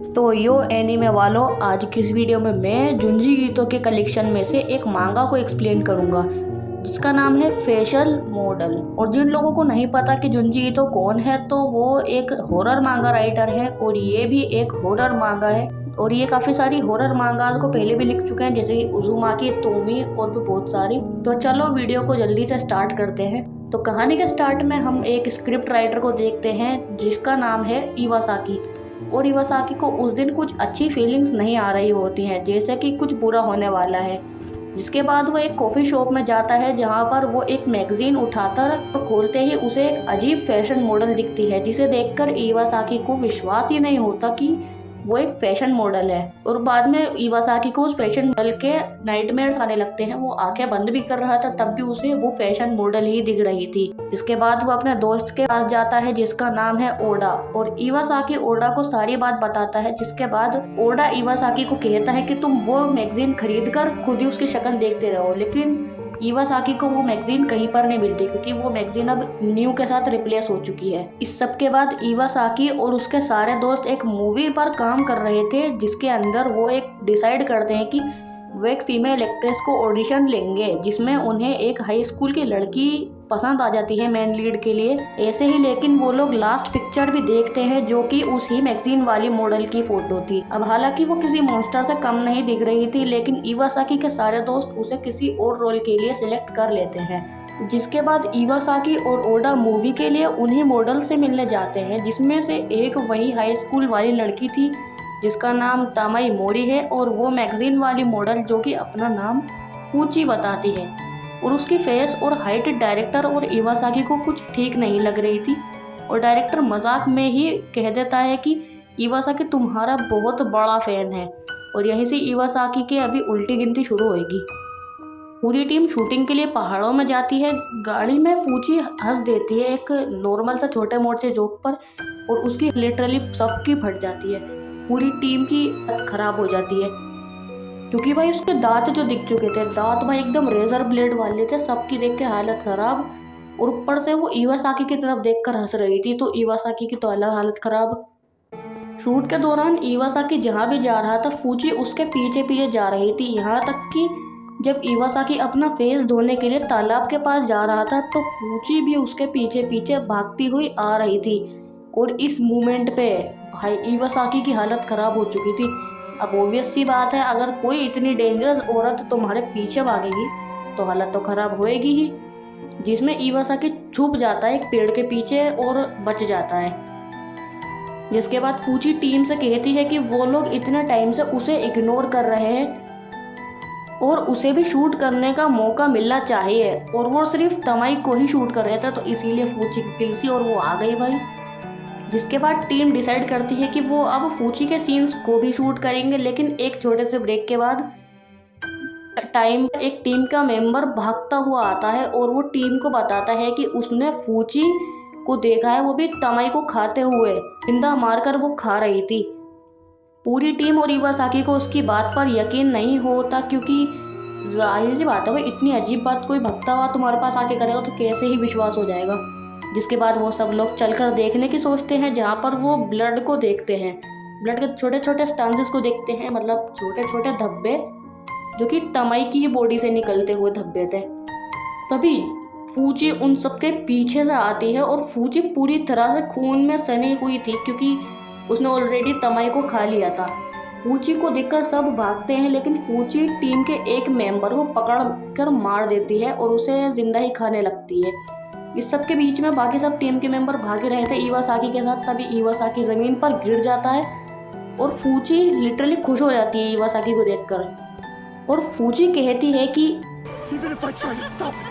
तो यो एनीमे वालों, आज की इस वीडियो में मैं जुंजी ईतो के कलेक्शन में से एक मांगा को एक्सप्लेन करूंगा जिसका नाम है फेशियल मॉडल। और जिन लोगों को नहीं पता कि जुंजी ईतो कौन है, तो वो एक हॉरर मांगा राइटर है और ये भी एक हॉरर मांगा है। और ये काफी सारी हॉरर मांगास को पहले भी लिख चुके हैं, जैसे कि उज़ुमाकी, तोमी और भी बहुत सारी। तो चलो वीडियो को जल्दी से स्टार्ट करते हैं। तो कहानी के स्टार्ट में हम एक स्क्रिप्ट राइटर को देखते हैं जिसका नाम है इवासाकी। और इवासाकी को उस दिन कुछ अच्छी फीलिंग्स नहीं आ रही होती हैं, जैसे कि कुछ बुरा होने वाला है। जिसके बाद वो एक कॉफ़ी शॉप में जाता है जहाँ पर वो एक मैगजीन उठाकर खोलते ही उसे एक अजीब फैशन मॉडल दिखती है, जिसे देखकर इवासाकी को विश्वास ही नहीं होता कि वो एक फैशन मॉडल है। और बाद में इवासाकी को उस फैशन मॉडल के नाइटमेयर्स आने लगते हैं। वो आंखें बंद भी कर रहा था तब भी उसे वो फैशन मॉडल ही दिख रही थी। जिसके बाद वो अपने दोस्त के पास जाता है जिसका नाम है ओडा, और इवासाकी ओडा को सारी बात बताता है। जिसके बाद ओडा इवासाकी को कहता है कि तुम वो मैगजीन खरीद कर खुद ही उसकी शक्ल देखते रहो। लेकिन इवासाकी को वो मैगजीन कहीं पर नहीं मिलती, क्योंकि वो मैगजीन अब न्यू के साथ रिप्लेस हो चुकी है। इस सब के बाद इवासाकी और उसके सारे दोस्त एक मूवी पर काम कर रहे थे, जिसके अंदर वो एक डिसाइड करते हैं कि वो एक फीमेल एक्ट्रेस को ऑडिशन लेंगे, जिसमें उन्हें एक हाई स्कूल की लड़की पसंद आ जाती है मेन लीड के लिए। ऐसे ही लेकिन वो लोग लास्ट पिक्चर भी देखते हैं, जो कि उस ही मैगजीन वाली मॉडल की फोटो थी। अब हालांकि वो किसी मॉन्स्टर से कम नहीं दिख रही थी, लेकिन इवासाकी के सारे दोस्त उसे किसी और रोल के लिए सिलेक्ट कर लेते हैं। जिसके बाद इवासाकी और ओडा मूवी के लिए उन्हीं मॉडल से मिलने जाते हैं, जिसमें से एक वही हाई स्कूल वाली लड़की थी जिसका नाम तामाई मोरी है, और वो मैगजीन वाली मॉडल जो कि अपना नाम फूची बताती है। और उसकी फेस और हाइट डायरेक्टर और इवासाकी को कुछ ठीक नहीं लग रही थी, और डायरेक्टर मजाक में ही कह देता है कि इवासाकी तुम्हारा बहुत बड़ा फैन है। और यहीं से इवासाकी के अभी उल्टी गिनती शुरू होगी। पूरी टीम शूटिंग के लिए पहाड़ों में जाती है। गाड़ी में फूची हंस देती है एक नॉर्मल सा छोटे मोटे जोक पर, और उसकी लिटरली सबकी फट जाती है। पूरी टीम की खराब हो जाती है, क्योंकि भाई उसके दांत जो दिख चुके थे, दांत भाई एकदम रेजर ब्लेड वाले थे। सबकी देख के हालत खराब, और ऊपर से वो इवासाकी की तरफ देखकर हंस रही थी, तो इवासाकी की तो अलग हालत खराब। शूट के दौरान इवासाकी जहाँ भी जा रहा था, फूची उसके पीछे पीछे जा रही थी। यहाँ तक कि जब इवासाकी अपना फेस धोने के लिए तालाब के पास जा रहा था, तो फूची भी उसके पीछे पीछे भागती हुई आ रही थी। और इस मोमेंट पे भाई इवासाकी की हालत खराब हो चुकी थी। अब ऑब्वियस सी बात है, अगर कोई इतनी डेंजरस औरत तुम्हारे पीछे भागेगी तो हालत तो खराब होएगी ही। जिसमें इवासाकी छुप जाता है एक पेड़ के पीछे और बच जाता है। जिसके बाद फूची टीम से कहती है कि वो लोग इतने टाइम से उसे इग्नोर कर रहे हैं और उसे भी शूट करने का मौका मिलना चाहिए, और वो सिर्फ तमाई को ही शूट कर रहे थे, तो इसीलिए फूची की किल सी और वो आ गई भाई। जिसके बाद टीम डिसाइड करती है कि वो अब फूची के सीन्स को भी शूट करेंगे। लेकिन एक छोटे से ब्रेक के बाद एक टीम का मेंबर भागता हुआ आता है, और वो टीम को बताता है कि उसने फूची को देखा है, वो भी तमाई को खाते हुए, जिंदा मारकर वो खा रही थी। पूरी टीम और इवासाकी को उसकी बात पर यकीन नहीं होता, क्योंकि जाहिर सी बात है भाई, इतनी अजीब बात कोई भगता हुआ तुम्हारे पास आके करेगा तो कैसे ही विश्वास हो जाएगा। जिसके बाद वो सब लोग चलकर देखने की सोचते हैं, जहाँ पर वो ब्लड को देखते हैं, ब्लड के छोटे छोटे स्टांसेस को देखते हैं, मतलब छोटे छोटे धब्बे जो कि तमाई की ही बॉडी से निकलते हुए धब्बे थे। तभी फूची उन सबके पीछे से आती है, और फूची पूरी तरह से खून में सनी हुई थी, क्योंकि उसने ऑलरेडी तमाई को खा लिया था। फूची को देखकर सब भागते हैं, लेकिन फूची टीम के एक मेंबर को पकड़ कर मार देती है और उसे जिंदा ही खाने लगती है। इस सब के बीच में बाकी सब टीम के मेंबर भागे रहे थे इवासाकी के साथ। तभी इवासाकी जमीन पर गिर जाता है, और फूची लिटरली खुश हो जाती है इवासाकी को देखकर। और फूची कहती है कि Even if I try to stop it,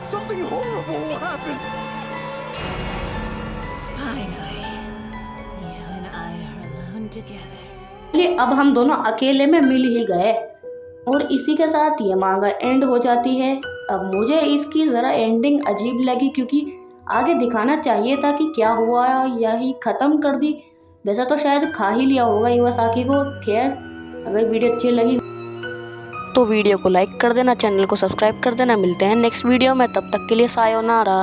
something horrible will happen. Finally, you and I are alone together. अब हम दोनों अकेले में मिल ही गए। और इसी के साथ ये मांगा एंड हो जाती है। अब मुझे इसकी ज़रा एंडिंग अजीब लगी, क्योंकि आगे दिखाना चाहिए था कि क्या हुआ, यही ख़त्म कर दी। वैसे तो शायद खा ही लिया होगा इवासाकी को। खैर, अगर वीडियो अच्छी लगी तो वीडियो को लाइक कर देना, चैनल को सब्सक्राइब कर देना। मिलते हैं नेक्स्ट वीडियो में, तब तक के लिए सायोनारा।